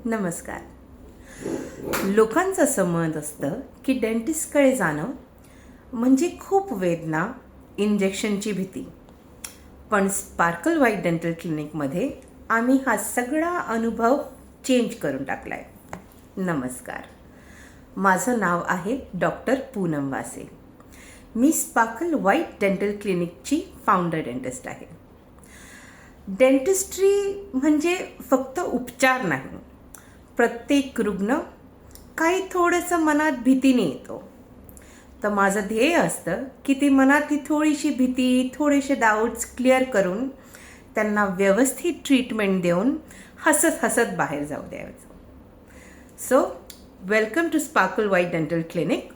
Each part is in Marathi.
नमस्कार. लोकांचं असं मत असतं की डेंटिस्टकडे जाणं म्हणजे खूप वेदना, इंजेक्शनची भीती. पण स्पार्कल व्हाईट डेंटल क्लिनिकमध्ये आम्ही हा सगळा अनुभव चेंज करून टाकला आहे. नमस्कार. माझं नाव आहे डॉक्टर पूनम वासे. मी स्पार्कल व्हाईट डेंटल क्लिनिकची फाउंडर डेंटिस्ट आहे. डेंटिस्ट्री म्हणजे फक्त उपचार नाही. प्रत्येक रुग्ण काही थोडंसं मनात भीतीने येतो. तर माझं ध्येय असतं की ती मनातली थोडीशी भीती, थोडेसे डाऊट्स क्लिअर करून त्यांना व्यवस्थित ट्रीटमेंट देऊन हसत हसत बाहेर जाऊ द्यायचं. So welcome to sparkle white dental clinic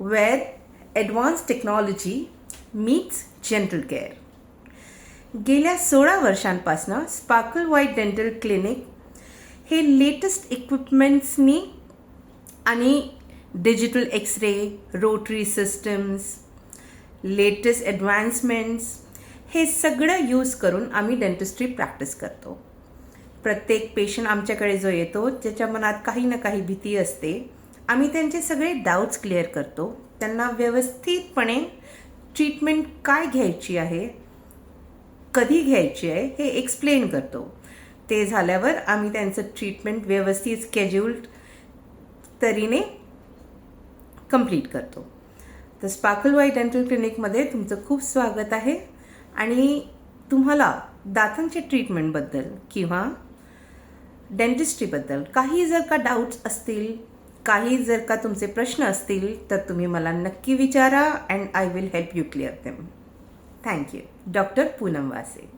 where advance technology meets gentle care. गेल्या 16 वर्षांपासून स्पार्कल व्हाईट डेंटल क्लिनिक हे लेटेस्ट इक्विपमेंट्सनी आणि digital x ray, rotary systems, latest advancements हे सगळं यूज करून आम्ही डेंटिस्ट्री प्रॅक्टिस करतो. प्रत्येक पेशंट आमच्याकडे जो येतो ज्याच्या मनात काही ना काही भीती असते, आम्ही त्यांचे सगळे डाऊट्स क्लिअर करतो. त्यांना व्यवस्थितपणे ट्रीटमेंट काय घ्यायची आहे, कधी घ्यायची आहे हे एक्सप्लेन करतो. ते झाल्यावर आम्ही त्यांचं ट्रीटमेंट व्यवस्थित स्केड्यूल्ड तऱ्हेने कंप्लीट करतो. तर स्पार्कल व्हाईट डेंटल क्लिनिकमध्ये तुमचं खूप स्वागत आहे. आणि तुम्हाला दातांच्या ट्रीटमेंटबद्दल किंवा डेंटिस्ट्रीबद्दल काही जर का डाऊट्स असतील, काही जर का तुमचे प्रश्न असतील तर तुम्ही मला नक्की विचारा and I will help you clear them. Thank you. Doctor Poonam Wasay.